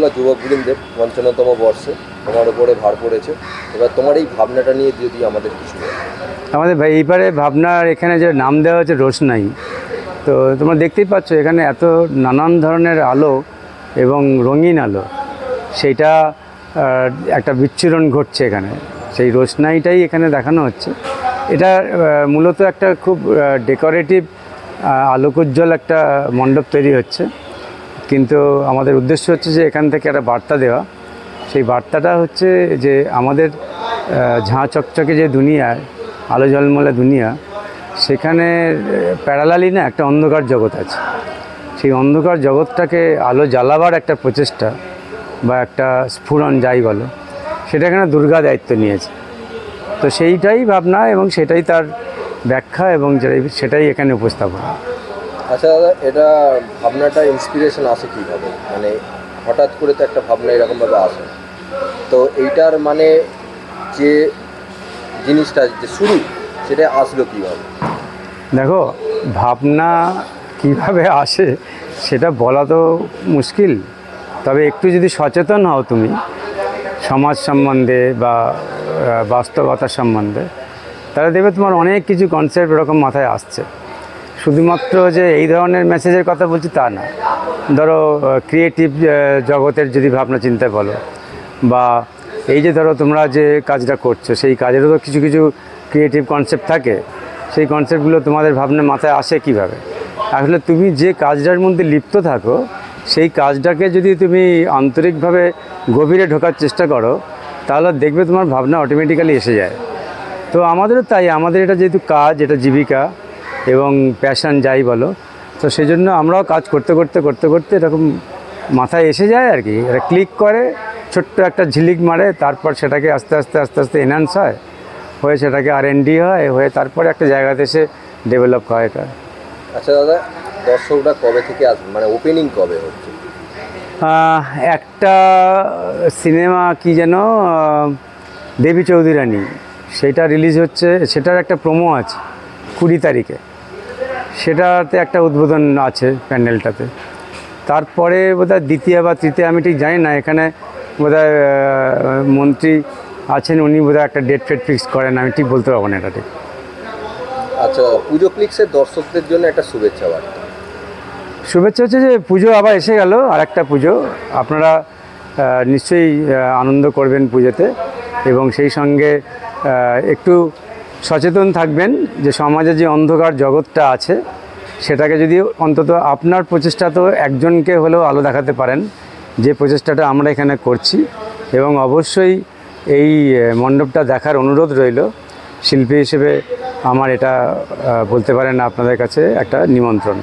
পূর্ণিমা যুবক বৃন্দের ৫৫তম বর্ষে তোমার উপরে ভার পড়েছে। এবার তোমার এই ভাবনাটা নিয়ে যদি আমাদের কিছু বলো। আমাদের এইবারে ভাবনার এখানে যে নাম দেওয়া হচ্ছে রোশনাই, তো তোমরা দেখতেই পাচ্ছ এখানে এত নানান ধরনের আলো এবং রঙিন আলো, সেইটা একটা বিচ্ছুরণ ঘটছে এখানে, সেই রোশনাইটাই এখানে দেখানো হচ্ছে। এটা মূলত একটা খুব ডেকোরেটিভ আলোকোজ্জ্বল একটা মণ্ডপ তৈরি হচ্ছে, কিন্তু আমাদের উদ্দেশ্য হচ্ছে যে এখান থেকে একটা বার্তা দেওয়া। সেই বার্তাটা হচ্ছে যে আমাদের ঝাঁ চকচকে যে দুনিয়ায়, আলো ঝলমলে দুনিয়া, সেখানে প্যারালালি না একটা অন্ধকার জগৎ আছে। সেই অন্ধকার জগৎটাকে আলো জ্বালাবার একটা প্রচেষ্টা বা একটা স্ফুরণ যাই বলো, সেটা এখানে দুর্গা দায়িত্ব নিয়েছে। তো সেইটাই ভাবনা এবং সেটাই তার ব্যাখ্যা এবং সেটাই এখানে উপস্থাপন। আচ্ছা দাদা, এটা ভাবনাটা ইন্সপিরেশন আসে কীভাবে? মানে হঠাৎ করে তো একটা ভাবনা এরকমভাবে আসে, তো এইটার মানে যে জিনিসটা যে শুরু, সেটা আসলো কীভাবে? দেখো, ভাবনা কিভাবে আসে সেটা বলা তো মুশকিল, তবে একটু যদি সচেতন হও তুমি সমাজ সম্বন্ধে বা বাস্তবতার সম্বন্ধে, তাহলে দেখবে তোমার অনেক কিছু কনসেপ্ট এরকম মাথায় আসছে। শুধুমাত্র যে এই ধরনের মেসেজের কথা বলছি তা না, ধরো ক্রিয়েটিভ জগতের যদি ভাবনা চিন্তা বলো, বা এই যে ধরো তোমরা যে কাজটা করছো সেই কাজেরও তো কিছু কিছু ক্রিয়েটিভ কনসেপ্ট থাকে। সেই কনসেপ্টগুলো তোমাদের ভাবনা মাথায় আসে কিভাবে? আসলে তুমি যে কাজটার মধ্যে লিপ্ত থাকো, সেই কাজটাকে যদি তুমি আন্তরিকভাবে গভীরে ঢোকার চেষ্টা করো, তাহলে দেখবে তোমার ভাবনা অটোমেটিক্যালি এসে যায়। তো আমাদেরও তাই, আমাদের এটা যেহেতু কাজ, এটা জীবিকা এবং প্যাশন যাই বলো, তো সেই জন্য আমরাও কাজ করতে করতে করতে করতে এরকম মাথায় এসে যায় আর কি। এটা ক্লিক করে, ছোট্ট একটা ঝিলিক মারে, তারপর সেটাকে আস্তে আস্তে আস্তে আস্তে এনহ্যান্স হয়, হয়ে সেটাকে R&D হয়, হয়ে তারপরে একটা জায়গাতে এসে ডেভেলপ হয় এটা। আচ্ছা দাদা, দর্শকরা কবে থেকে আসবে, মানে ওপেনিং কবে হচ্ছে? একটা সিনেমা কি যেন দেবী চৌধুরী রানী, সেটা রিলিজ হচ্ছে, সেটার একটা প্রোমো আছে 20 তারিখে, সেটাতে একটা উদ্বোধন আছে প্যান্ডেলটাতে। তারপরে বোধহয় দ্বিতীয় বা তৃতীয়, আমি ঠিক জানি না, এখানে বোধহয় মন্ত্রী আছেন, উনি বোধহয় একটা ডেট ফেট ফিক্স করেন, আমি ঠিক বলতে পারবো না এটা ঠিক। আচ্ছা, পুজো ক্লিক্সের দর্শকদের জন্য একটা শুভেচ্ছা বার্তা। শুভেচ্ছা হচ্ছে যে পুজো আবার এসে গেল, আর একটা পুজো, আপনারা নিশ্চয়ই আনন্দ করবেন পুজোতে, এবং সেই সঙ্গে একটু সচেতন থাকবেন যে সমাজে যে অন্ধকার জগৎটা আছে, সেটাকে যদি অন্তত আপনার প্রচেষ্টা তো একজনকে হলেও আলো দেখাতে পারেন, যে প্রচেষ্টাটা আমরা এখানে করছি। এবং অবশ্যই এই মণ্ডপটা দেখার অনুরোধ রইল। শিল্পী হিসেবে আমার এটা বলতে পারেন আপনাদের কাছে একটা নিমন্ত্রণ।